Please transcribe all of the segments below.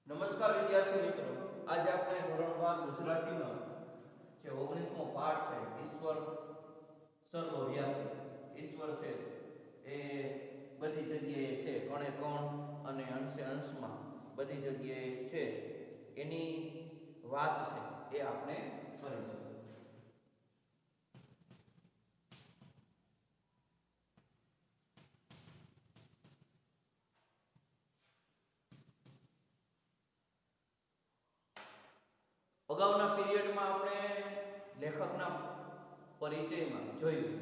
નમસ્કાર વિદ્યાર્થી મિત્રો, આજે આપણે ધોરણ 12 ગુજરાતીનો જે 19મો પાઠ છે ઈશ્વર સર્વવ્યાપી. ઈશ્વર છે એ બધી જગ્યાએ છે, કણે કણ અને અંશે અંશમાં બધી જગ્યાએ છે એની વાત છે એ આપણે કરીશું. અગાઉના પીરિયડમાં આપણે લેખકના પરિચયમાં જોયું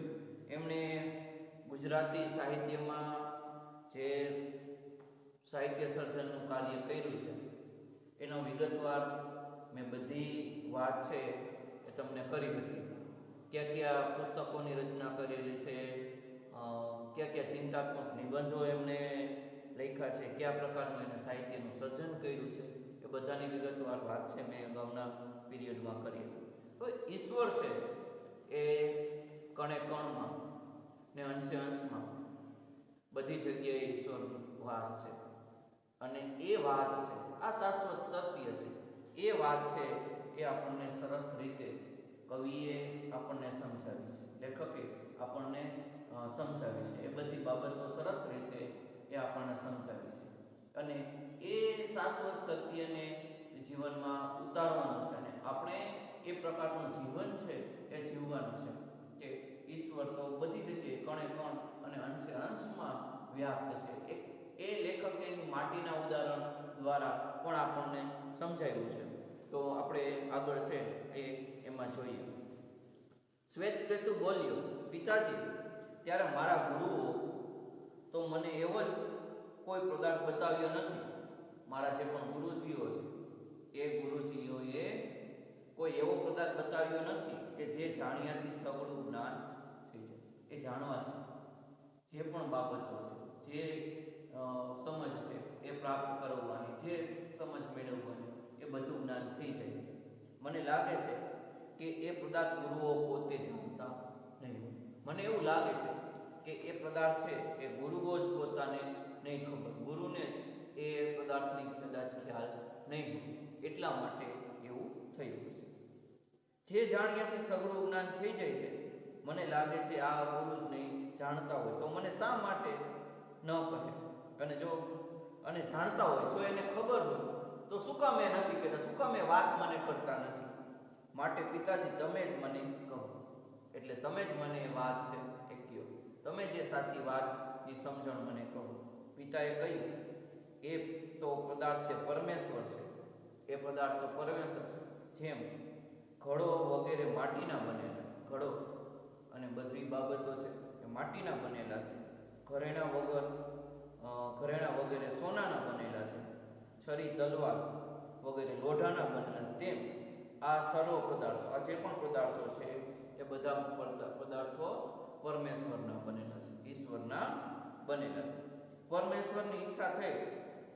એમણે ગુજરાતી સાહિત્યમાં જે સાહિત્ય સર્જનનું કાર્ય કર્યું છે એનો વિગતવાર મેં બધી વાત છે એ તમને કરી હતી. ક્યાં ક્યાં પુસ્તકોની રચના કરેલી છે, ક્યાં ક્યાં ચિંતાત્મક નિબંધો એમણે લખ્યા છે, કયા પ્રકારનું એને સાહિત્યનું સર્જન કર્યું છે, એ બધાની વિગતવાર વાત છે મેં અગાઉના પીરિયડમાં કરી હતી. તો ઈશ્વર છે એ કણે કણમાં ને અંશે અંશમાં બધી જગ્યાએ ઈશ્વરનો વાસ છે અને એ વાત છે, આ શાશ્વત સત્ય છે. એ વાત છે એ આપણને સરસ રીતે કવિએ આપણને સમજાવી છે, લેખકે આપણને સમજાવી છે. એ બધી બાબતો સરસ રીતે એ આપણને સમજાવી છે અને એ શાશ્વત સત્યને જીવનમાં ઉતારવાનું છે અને આપણે એ પ્રકારનું જીવન છે એ જીવવાનું છે કે ઈશ્વર તો બધી જગ્યાએ કણે કણ અને અંશે અંશમાં વ્યાપ્ત છે. એ લેખકે માટીના ઉદાહરણ દ્વારા પણ આપણને સમજાવ્યું છે. તો આપણે આગળ છે એ એમાં જોઈએ. શ્વેતકેતુ બોલ્યો, પિતાજી, ત્યારે મારા ગુરુઓ તો મને એવો જ કોઈ પદાર્થ બતાવ્યો નથી. મારા જે પણ ગુરુજીઓ છે એ ગુરુજીઓએ કોઈ એવો પદાર્થ બતાવ્યો નથી કે જે જાણ્યાથી સગળું જ્ઞાન થઈ જાય. એ જાણવાથી જે પણ બાબતો છે, જે સમજ છે એ પ્રાપ્ત કરવાની, જે સમજ મેળવવાની, એ બધું જ્ઞાન થઈ જાય. મને લાગે છે કે એ પદાર્થ ગુરુઓ પોતે જાણતા નહીં. મને એવું લાગે છે કે એ પદાર્થ છે એ ગુરુઓ જ પોતાને નહીં ખબર, ગુરુને જ એ પદાર્થની કદાચ ખ્યાલ નહીં હોય, એટલા માટે એવું થયું હશે. જે જાણ્યાથી સઘળું જ્ઞાન થઈ જાય છે, મને લાગે છે આ ગુરુ જ નહીં જાણતા હોય તો મને શા માટે ન કહે? અને જો અને જાણતા હોય, જો એને ખબર હોય તો શું કામ એ નથી કહેતા, શું કામ એ વાત મને કરતા નથી? માટે પિતાજી, તમે જ મને કહો, એટલે તમે જ મને એ વાત છે એ કહો, તમે જે સાચી વાતની સમજણ મને કહો. પિતાએ કહ્યું, એ તો પદાર્થ તે પરમેશ્વર છે, એ પદાર્થ તો પરમેશ્વર છે. જેમ ઘડો વગેરે માટીના બનેલા છે, ઘડો અને બધી બાબતો છે એ માટીના બનેલા છે. ઘરેણા વગેરે સોનાના બનેલા છે. છરી તલવાર વગેરે લોઢાના બનેલા. તેમ આ સર્વ પદાર્થો, આ જે પણ પદાર્થો છે એ બધા પદાર્થો પરમેશ્વરના બનેલા છે, ઈશ્વરના બનેલા છે. પરમેશ્વરની ઈચ્છા થઈ,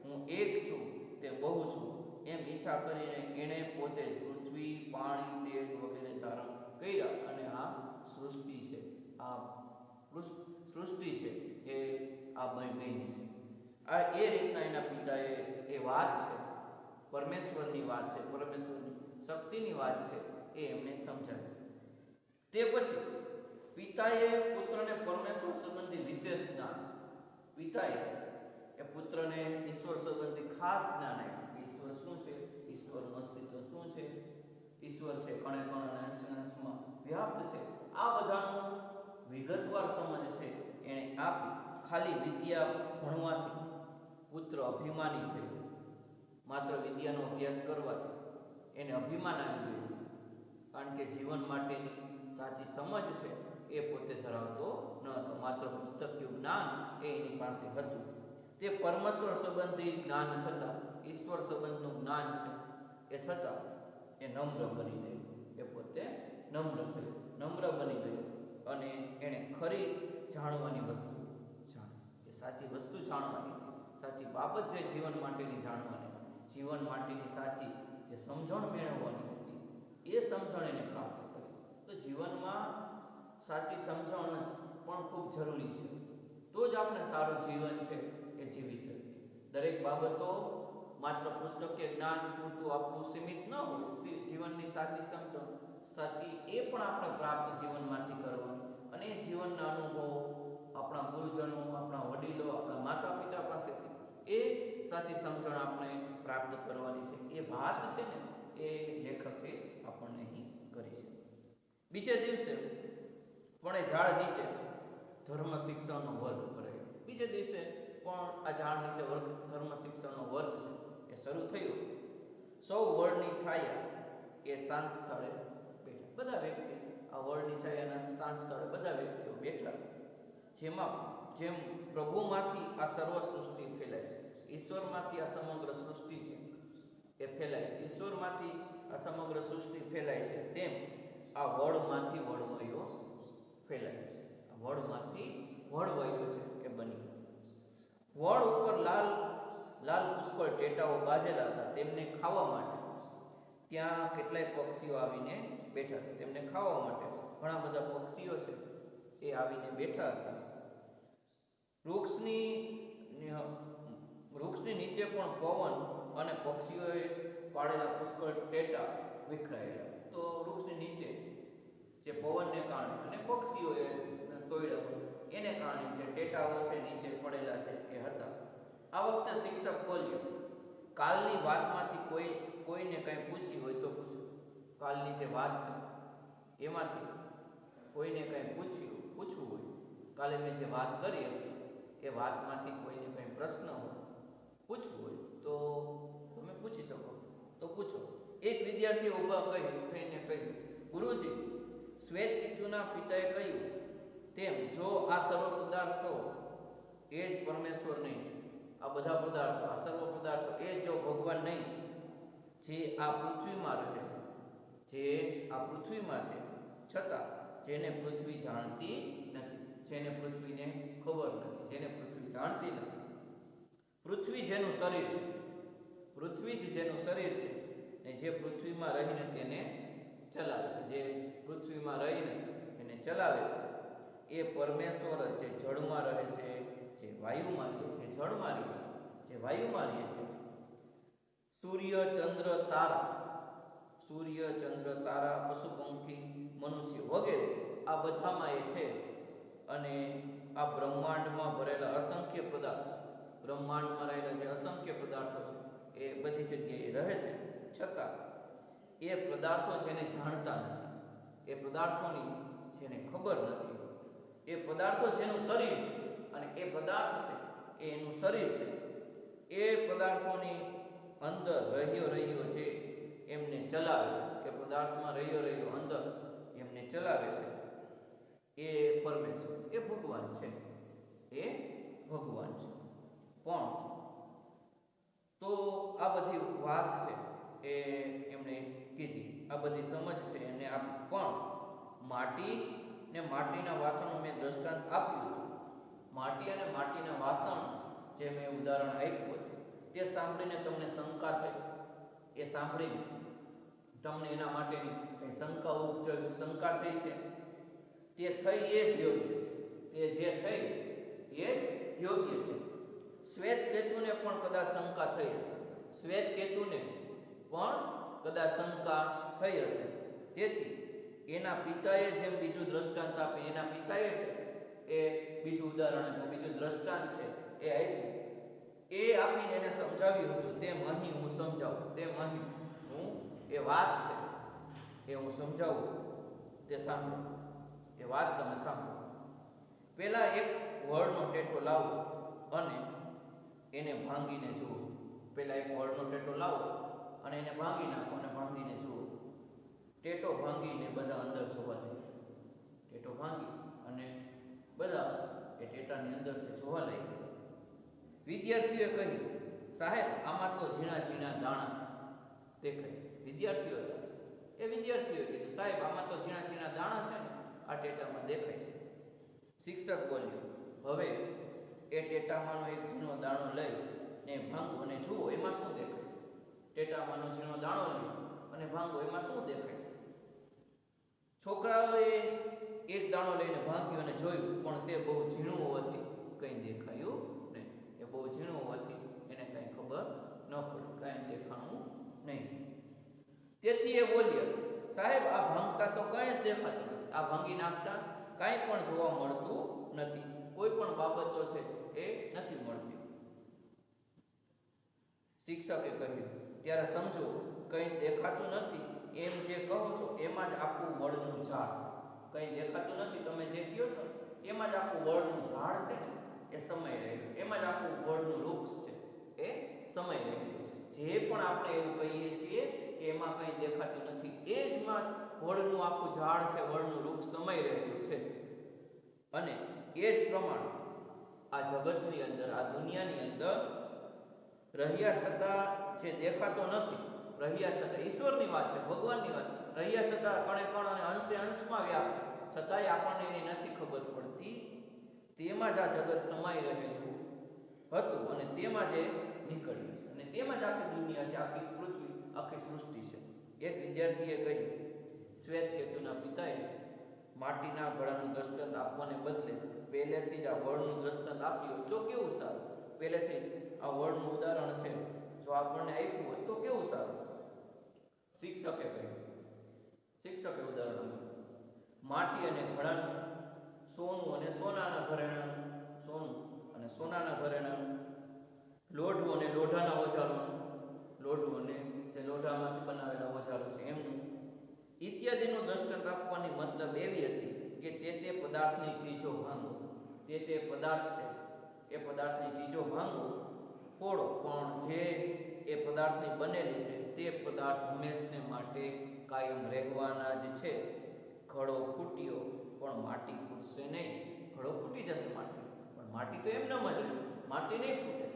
હું એક છું તે બહુ છું, એમ ઈચ્છા કરીને એણે પોતે જ પૃથ્વી, પાણી, તેજ વગેરે ધારણ કર્યા અને આ સૃષ્ટિ છે, આ સૃષ્ટિ છે એ આ બની છે. આ એ રીતના એના પિતાએ એ વાત છે, પરમેશ્વરની વાત છે, પરમેશ્વરની શક્તિની વાત છે એ એમને સમજાવી. તે પછી પિતાએ પુત્રને પરમેશ્વર સંબંધી વિશેષ જ્ઞાન, પિતાએ એ પુત્રને ઈશ્વર સંબંધી ખાસ જ્ઞાન આપ્યું. ઈશ્વર શું છે, ઈશ્વરનું અસ્તિત્વ શું છે, ઈશ્વર છે કણે કણ અને અંશે અંશમાં વ્યાપ્ત છે, આ બધાનું વિગતવાર સમજ છે એણે આપી. ખાલી વિદ્યા ભણવાથી પુત્ર અભિમાની થયો, માત્ર વિદ્યાનો અભ્યાસ કરવાથી એને અભિમાન આવી ગયું, કારણ કે જીવન માટેની સાચી સમજ છે એ પોતે ધરાવતો ન હતો. માત્ર પુસ્તકીય જ્ઞાન એ એની પાસે હતું. તે પરમેશ્વર સંબંધી જ્ઞાન થતાં, ઈશ્વર સંબંધનું જ્ઞાન છે એ થતાં એ નમ્ર બની ગયો. એ પોતે નમ્ર થયો, નમ્ર બની ગયો અને એણે ખરી જાણવાની વસ્તુ જાણી, જે સાચી વસ્તુ જાણવાની હતી, સાચી બાબત જે જીવન માટેની જાણવાની, જીવન માટેની સાચી જે સમજણ મેળવવાની હતી, એ સમજણ એને પ્રાપ્ત કરી. તો જીવનમાં સાચી સમજણ પણ ખૂબ જરૂરી છે, તો જ આપણે સારું જીવન છે એ જીવી શકીએ. દરેક બાબતો માત્ર પુસ્તકીય જ્ઞાન પૂરતું આપણું સીમિત ન હોય, જીવનની સાચી સમજણ સાચી એ પણ આપણે પ્રાપ્ત જીવનમાંથી કરવાની, અને એ જીવનના અનુભવો આપણા ગુરુજનો, આપણા વડીલો, આપણા માતા પિતા પાસેથી એ સાચી સમજણ આપણે પ્રાપ્ત કરવાની છે. એ વાત છે ને એ લેખકે આપણને અહીં કરી છે. બીજે દિવસે પણ એ ઝાડ નીચે ધર્મ શિક્ષણનો વર્ગ ભરાયો. બીજે દિવસે પણ આ ઝાડ નીચે ધર્મ શિક્ષણનો વર્ગ છે એ શરૂ થયો. સૌ વડની છાયા એ શાંત સ્થળે બેઠા. બધા વ્યક્તિ આ વડની છાયાના શાંત સ્થળે બધા વ્યક્તિઓ બેઠા, જેમ પ્રભુમાંથી આ સર્વ સૃષ્ટિ ફેલાય છે, ઈશ્વરમાંથી આ સમગ્ર સૃષ્ટિ છે એ ફેલાય છે, ઈશ્વરમાંથી આ સમગ્ર સૃષ્ટિ ફેલાય છે, તેમ આ વડમાંથી વડવાયો ફેલાય. આ વડમાંથી વડવાયો છે એ બની. વડ ઉપર લાલ લાલ પુષ્કળ ટેટાઓ બાજેલા હતા. તેમને ખાવા માટે ત્યાં કેટલાય પક્ષીઓ આવીને બેઠા હતા. તેમને ખાવા માટે ઘણા બધા પક્ષીઓ છે એ આવીને બેઠા હતા. વૃક્ષની નીચે પણ પવન અને પક્ષીઓએ પાડેલા પુષ્કળ ટેટા વિખરાયેલા. તો વૃક્ષની નીચે જે પવનને કારણે અને પક્ષીઓએ તોડ્યા એને કારણે જે ટેટાઓ છે નીચે પડેલા છે એ હતા. આ વખતે શિક્ષક બોલ્યો, કાલની વાતમાંથી કોઈને કંઈ પૂછ્યું હોય તો પૂછો. કાલની જે વાત છે એમાંથી કોઈને કંઈ પૂછવું હોય, કાલે મેં જે વાત કરી હતી એ વાતમાંથી કોઈને કંઈ પ્રશ્ન હોય, પૂછવું હોય તો તમે પૂછી શકો, તો પૂછો. એક વિદ્યાર્થીએ ઊભા થઈને કહ્યું, ગુરુજી, શ્વેત કેતુના પિતાએ કહ્યું તેમ જો આ સર્વ પદાર્થો એ જ પરમેશ્વર નહીં, આ બધા પદાર્થો, આ સર્વ પદાર્થો એ જો ભગવાન નહીં, જે આ પૃથ્વીમાં રહે છે, જે આ પૃથ્વીમાં છે, છતાં જેને પૃથ્વી જાણતી નથી, જેને પૃથ્વીને ખબર નથી, જેને પૃથ્વી જાણતી નથી, પૃથ્વી જેનું શરીર છે, પૃથ્વી જ જેનું શરીર છે ને જે પૃથ્વીમાં રહીને તેને ચલાવે છે, જે પૃથ્વીમાં રહીને એને ચલાવે છે, એ પરમેશ્વર જે જળમાં રહે છે, જે વાયુમાં રહે છે, જળમાં રહે છે, જે વાયુમાં રહે છે, સૂર્ય ચંદ્ર તારા, પશુ પંખી, મનુષ્ય વગેરે આ બધામાં એ છે. અને આ બ્રહ્માંડમાં ભરેલા અસંખ્ય પદાર્થો, બ્રહ્માંડમાં રહેલા જે અસંખ્ય પદાર્થો છે એ બધી જગ્યાએ રહે છે, છતાં એ પદાર્થો જેને જાણતા નથી, એ પદાર્થોની જેને ખબર નથી, એ પદાર્થો જેનું શરીર છે અને એ પદાર્થ છે એ એનું શરીર છે, એ પદાર્થોની અંદર રહ્યો છે એમને ચલાવે છે, એ પદાર્થમાં રહ્યો અંદર એમને ચલાવે છે, એ પરમેશ્વર, એ ભગવાન છે, એ ભગવાન છે. પણ તો આ બધી વાત છે એ એમણે કીધી, આ બધી સમજ છે એને આપી. પણ માટી ને માટીના વાસણો મેં દ્રષ્ટાંત આપ્યું હતું. માટી અને માટીના વાસણ જે મેં ઉદાહરણ આપ્યું હતું તે સાંભળીને તમને શંકા થઈ, એ સાંભળીને તમને એના માટેની કંઈ શંકા થઈ છે, તે થઈ એ જ યોગ્ય છે, તે જે થઈ એ જ યોગ્ય છે. શ્વેત કેતુને પણ કદાચ શંકા થઈ હશે, શ્વેત કેતુને પણ કદાચ શંકા થઈ હશે. તેથી એના પિતાએ જેમ બીજું દ્રષ્ટાંત આપી, એના પિતાએ છે એ બીજું ઉદાહરણ આપ્યું, બીજું દ્રષ્ટાંત છે એ આપ્યું, એ આપીને એને સમજાવ્યું હતું. તેમ અહીં હું સમજાવું, તેમ અહીં હું એ વાત છે એ હું સમજાવું, તે સાંભળો, એ વાત તમે સાંભળો. પેલા એક વળનો ટેટો લાવો અને એને ભાંગીને જુઓ. પેલા એક વળનો ટેટો લાવો અને એને ભાંગી નાખો અને ભાંગીને જુઓ. ટેટો ભાંગીને બધા અંદર જોવા લાગ્યા. ટેટો ભાંગી અને બધા એ ટેટાની અંદર છે જોવા લાગ્યા. વિદ્યાર્થીઓએ કહ્યું, સાહેબ, આમાં તો ઝીણા ઝીણા દાણા દેખાય છે. વિદ્યાર્થીઓએ કીધું, સાહેબ, આમાં તો ઝીણા ઝીણા દાણા છે ને આ ટેટામાં દેખાય છે. શિક્ષક બોલ્યો, હવે એ ટેટામાંનો એક ઝીણો દાણો લઈ ને ભાંગો અને જુઓ એમાં શું દેખાય છે. ટેટામાંનો ઝીણો દાણો લઈ અને ભાંગો એમાં શું દેખાય છે. છોકરાઓએ એક દાણો લઈને ભાંગ્યો અને જોયું, પણ તે બહુ ઝીણું હોવાથી કંઈ દેખાયું નહીં. એ બહુ ઝીણું હોવાથી એને કંઈ ખબર ન પડે, કાંઈ દેખાણું નહીં. તેથી એ બોલ્યા, સાહેબ આ ભાંગતા તો કંઈ જ દેખાતું નથી, આ ભાંગી નાખતા કાંઈ પણ જોવા મળતું નથી, કોઈ પણ બાબતો છે એ નથી મળતી. શિક્ષકે કહ્યું, ત્યારે સમજો કંઈ દેખાતું નથી એમ જે કહો છો એમાં જ આખું વડનું ઝાડ, કંઈ દેખાતું નથી તમે જે કહો છો એમાં જ આખું વડનું ઝાડ છે ને એ સમય રહેલું, એમાં જ આખું વડનું વૃક્ષ છે એ સમય રહેલું છે. જે પણ આપણે એવું કહીએ છીએ કે એમાં કંઈ દેખાતું નથી, એ જ માં વડનું આખું ઝાડ છે, વડનું વૃક્ષ સમય રહેલું છે. અને એ જ પ્રમાણે આ જગતની અંદર, આ દુનિયાની અંદર રહ્યા છતાં જે દેખાતો નથી, રહ્યા છતાં ઈશ્વરની વાત છે, ભગવાનની વાત, રહ્યા છતાં કણે કણ અને અંશે અંશમાં વ્યાપ છે, છતાંય આપણને એની નથી ખબર પડતી, તેમાં જ આ જગત સમાઈ રહેલું હતું અને તેમાં જ નીકળ્યું છે અને તેમાં જ આખી દુનિયા છે, આખી પૃથ્વી, આખી સૃષ્ટિ છે. એક વિદ્યાર્થીએ કહ્યું, શ્વેતકેતુના પિતાએ માટીના ઘડાનું દ્રષ્ટાંત આપવાને બદલે પહેલેથી જ આ વડનું દ્રષ્ટાંત આપ્યું તો કેવું સારું. પહેલેથી જ આ વડનું ઉદાહરણ છે જો આપણને આપ્યું હોય તો કેવું સારું. શિક્ષકે કહ્યું, શિક્ષકે ઉદાહરણ માટી અને ઘડાનું, સોનું અને સોનાના ઘરેણાનું, સોનું અને સોનાના ઘરેણાનું, લોઢું અને લોઢાના ઓજારોનું, લોઢું અને જે લોઢામાંથી બનાવેલા ઓજારો છે એમનું ઇત્યાદિનું દ્રષ્ટાંત આપવાની મતલબ એવી હતી કે તે પદાર્થની ચીજો ભાંગો, તે પદાર્થ છે એ પદાર્થની ચીજો ભાંગો, ફોડો, પણ જે એ પદાર્થની બનેલી છે તે પદાર્થ હંમેશને માટે કાયમ રહેવાના જ છે. ઘડો ફૂટ્યો પણ માટી ફૂટશે નહીં. ઘડો ફૂટી જશે માટી, પણ માટી તો એમનેમ જ રહેશે, માટી નહીં ફૂટે.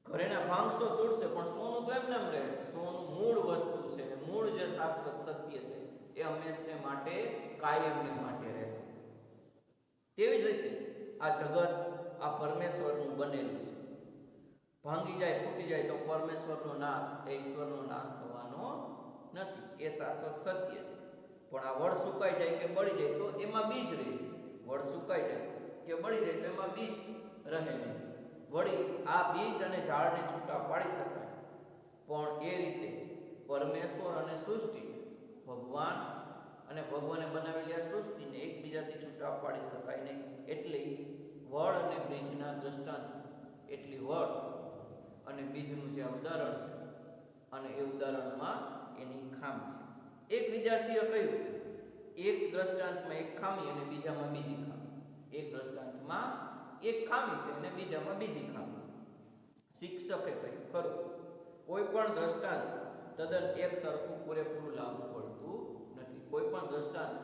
ઘરેણા ભાંગશો તૂટશે પણ સોનું તો એમનેમ રહેશે. સોનું મૂળ વસ્તુ છે, મૂળ જે શાશ્વત સત્ય છે એ હંમેશને માટે કાયમને માટે રહેશે. તેવી જ રીતે આ જગત આ પરમેશ્વરનું બનેલું છે. ભાંગી જાય, ફૂટી જાય તો પરમેશ્વરનો નાશ, એ ઈશ્વરનો નાશ થવાનો નથી, એ શાશ્વત સત્ય છે. પણ આ વડ સુકાઈ જાય કે બળી જાય તો એમાં બીજ રહે. વડ સુકાઈ જાય કે બળી જાય તો એમાં બીજ રહે નહીં. વળી આ બીજ અને ઝાડને છૂટા પાડી શકાય, પણ એ રીતે પરમેશ્વર અને સૃષ્ટિ, ભગવાન અને ભગવાને બનાવેલી આ સૃષ્ટિને એકબીજાથી છૂટા પાડી શકાય નહીં. એટલે વડ અને બીજના દ્રષ્ટાંત, એટલી વડ અને બીજનું જે ઉદાહરણ છે અને એ ઉદાહરણમાં એની ખામી છે. એક વિદ્યાર્થીએ કહ્યું, એક દ્રષ્ટાંતમાં એક ખામી અને બીજામાં બીજી ખામી. એક દ્રષ્ટાંતમાં એક ખામી છે અને બીજામાં બીજી ખામી. શિક્ષકે કહ્યું, ખરું, કોઈ પણ દ્રષ્ટાંત તદ્દન એક સરખું પૂરેપૂરું લાગુ પડતું નથી. કોઈ પણ દ્રષ્ટાંત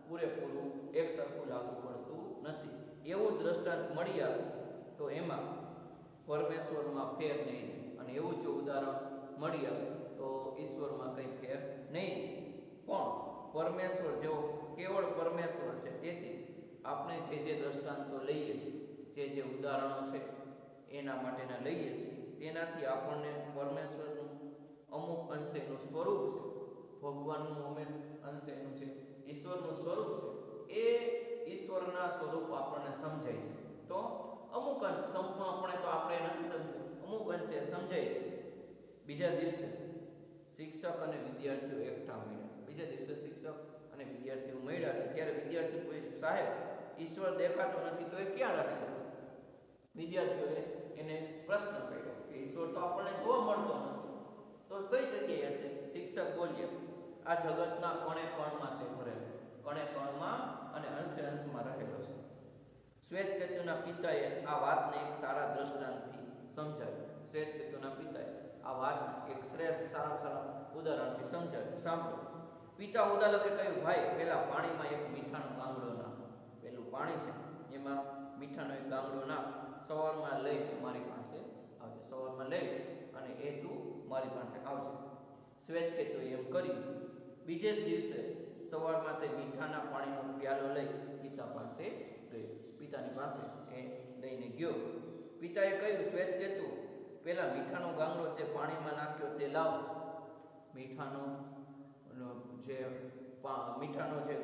પૂરેપૂરું એક સરખું લાગુ પડતું નથી. એવું દ્રષ્ટાંત મળી આવે તો એમાં પરમેશ્વરમાં ફેર નહીં, અને એવું જો ઉદાહરણ મળી આવે તો ઈશ્વરમાં કંઈ ફેર નહીં. પણ પરમેશ્વર જેવો કેવળ પરમેશ્વર છે, તેથી આપણે જે દ્રષ્ટાંતો લઈએ છીએ, જે ઉદાહરણો છે એના માટેના લઈએ છીએ, તેનાથી આપણને પરમેશ્વરનું અમુક અંશેનું સ્વરૂપ છે, ભગવાનનું અમુક અંશેનું છે, ઈશ્વરનું સ્વરૂપ છે, એ ઈશ્વરના સ્વરૂપ આપણને સમજાય છે. તો અમુક અંશ, સંપૂર્ણપણે તો આપણે નથી સમજ્યું, અમુક અંશે સમજાય છે. બીજા દિવસે શિક્ષક અને વિદ્યાર્થીઓ એકઠા મળ્યા. બીજા દિવસે શિક્ષક અને વિદ્યાર્થીઓ મળ્યા હતા ત્યારે વિદ્યાર્થીઓ પૂછ્યું, સાહેબ ઈશ્વર દેખાતો નથી તો એ ક્યાં રહેલો? વિદ્યાર્થીઓએ એને પ્રશ્ન કર્યો કે ઈશ્વર તો આપણને જોવા મળતો નથી, તો કઈ જગ્યાએ હશે? શિક્ષક બોલ્યા, આ જગતના કણે કણમાં તે ભરેલો, કણે કણમાં અને અંશે અંશમાં રહેલો છે. શ્વેતકેતુના પિતાએ આ વાતને એક સારા દ્રષ્ટાંતથી સમજાવી. શ્વેતકેતુના પિતાએ આ વાતને એક શ્રેષ્ઠ સારા ઉદાહરણથી સમજાવ્યું. સાંભળો. પિતા ઉદાલકે કહ્યું, ભાઈ પેલા પાણીમાં એક મીઠાનો ગાંગડો નાખ. પેલું પાણી છે એમાં મીઠાનો એક ગાંગડો નાખ. સવારમાં લઈ મારી પાસે આવજે. સવારમાં લઈ અને એ તું મારી પાસે આવજે. શ્વેતકેતુએ એમ કર્યું. બીજે જ દિવસે સવારમાં તે મીઠાના પાણીનો પ્યાલો લઈ પિતા પાસે ગયો. પિતાની પાસે એ લઈને ગયો. પિતાએ કહ્યું, શ્વેતકેતુ, પેલા મીઠાનો ગાંગડો તે પાણીમાં નાખ્યો તે લાવ. મીઠાનો જે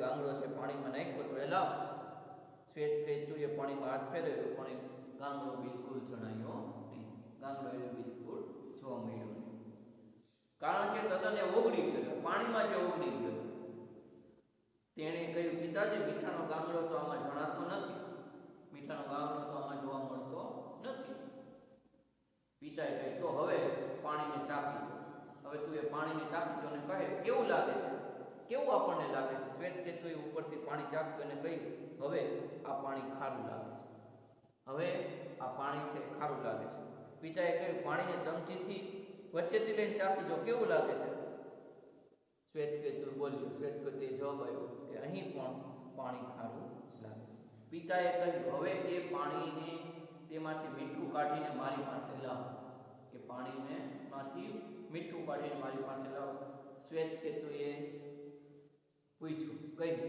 ગાંગડો છે પાણીમાં નાખ્યો તો એ લાવ. શ્વેતકેતુએ પાણીમાં હાથ ફેરવ્યો પણ એ ગાંગડો બિલકુલ જણાયો નહીં. ગાંગડો એને બિલકુલ જોવા પાણીમાં જે ઓગળી ગયો. તેણે કહ્યું, પિતાજી, મીઠાનો ગાંગડો તો આમાં જણાતો નથી. મીઠાનો ગાંગડો તો આમાં જોવા મળતો નથી. પિતાએ કહ્યું, તો હવે પાણીને ચાપી દો. હવે તું એ પાણીને ચાપી દો અને કહે, કેવું લાગે છે? કેવું આપણને લાગે છે? શ્વેતકેતુએ ઉપરથી પાણી ચાપ્યું અને કહ્યું, હવે આ પાણી ખારું લાગે છે. હવે આ પાણી છે ખારું લાગે છે. પિતાએ કહ્યું, પાણીને ચમચીથી વચ્ચેથી લઈને ચાપી જો, કેવું લાગે છે? શ્વેતકેતુ બોલ્યું. શ્વેતકેતુએ જવાબ આવ્યો કે અહીં પણ પાણી ખારું લાગે છે. પિતાએ કહ્યું, હવે એ પાણીને તેમાંથી મીઠું કાઢીને મારી પાસે લાવો. એ પાણીને માંથી મીઠું કાઢીને મારી પાસે લાવો. શ્વેતકેતુએ પૂછ્યું, કહ્યું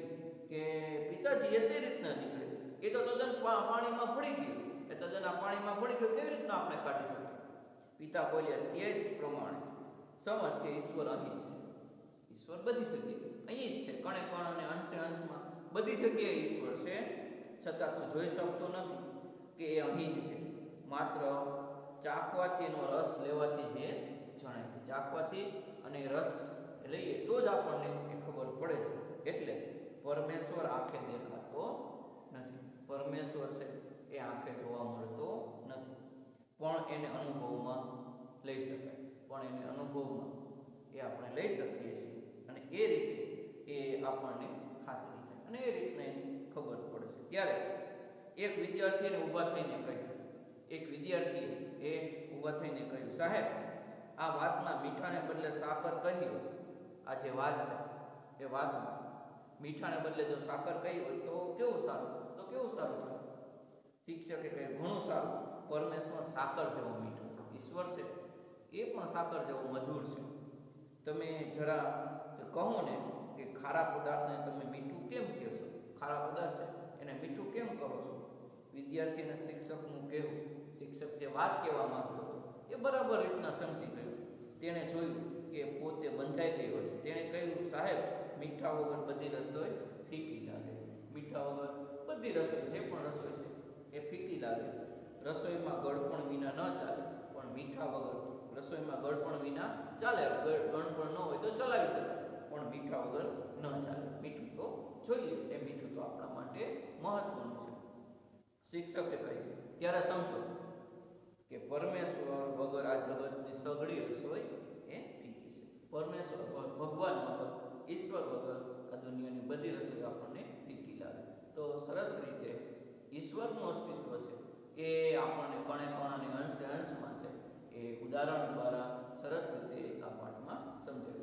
કે પિતાજી, એ શી રીતના નીકળે? એ તો તદ્દન પાણીમાં પડી ગયું છે. એ તદ્દન આ પાણીમાં પડી ગયું, કેવી રીતના આપણે કાઢી શકીએ? પિતા બોલ્યા, તે જ પ્રમાણે સમજ કે ઈશ્વર અહીં છે. ઈશ્વર બધી જગ્યાએ અહીં જ છે, કણે કણ અને અંશે અંશમાં બધી જગ્યાએ ઈશ્વર છે. છતાં તું જોઈ શકતો નથી કે એ અહીં જ છે. માત્ર ચાખવાથી, એનો રસ લેવાથી જે જણાય છે. ચાખવાથી અને રસ લઈએ તો જ આપણને એ ખબર પડે છે. એટલે પરમેશ્વર આંખે દેખાતો નથી. પરમેશ્વર છે એ આંખે જોવા મળતો નથી, પણ એને અનુભવમાં લઈ શકાય. પણ એને અનુભવમાં એ આપણે લઈ શકીએ છીએ અને એ રીતે એ આપણને ખાતરી થાય અને એ રીતને ખબર પડે છે. ત્યારે એક વિદ્યાર્થીને ઊભા થઈને કહ્યું, સાહેબ, આ વાતમાં મીઠાને બદલે સાકર કહ્યું. આ જે વાત છે એ વાતમાં મીઠાને બદલે જો સાકર કહી હોય તો કેવું સારું થાય? શિક્ષકે કહ્યું, ઘણું સારું. પરમેશ્વર સાકર જેવો મીઠો છે. ઈશ્વર છે એ પણ સાકર જેવો મધુર છે. તમે જરા કહો ને કે ખારા પદાર્થને તમે મીઠું કેમ કહો છો? ખારા પદાર્થ છે એને મીઠું કેમ કહો છો? વિદ્યાર્થીને શિક્ષકનું કહેવું, શિક્ષક જે વાત કહેવા માંગતો હતો એ બરાબર રીતના સમજી ગયો. તેણે જોયું કે પોતે બંધાઈ ગયો છે. તેણે કહ્યું, સાહેબ, મીઠા વગર બધી રસોઈ ફીકી લાગે છે. મીઠા વગર બધી રસોઈ, જે પણ રસોઈ છે એ ફીકી લાગે છે. રસોઈમાં ગળપણ વિના ન ચાલે, પણ મીઠા વગર રસોઈમાં ગળપણ વિના ચાલે. ગળપણ ન હોય તો ચલાવી શકાય, પણ મીઠા વગર ન ચાલે. મીઠું તો જોઈએ, એ મીઠું તો આપણા માટે મહત્વનું છે. શિક્ષકે કહ્યું, ત્યારે સમજો કે પરમેશ્વર વગર આ જગતની સઘળી રસોઈ એ ફીકી છે. પરમેશ્વર, ભગવાન વગર, ઈશ્વર વગર આ દુનિયાની બધી રસોઈ આપણને ફીકી લાગે. તો સરસ રીતે ઈશ્વરનું અસ્તિત્વ છે એ આપણને કણે કણ અને અંશે અંશમાં છે એ ઉદાહરણ દ્વારા સરસ રીતે આ પાઠમાં સમજાવ્યું.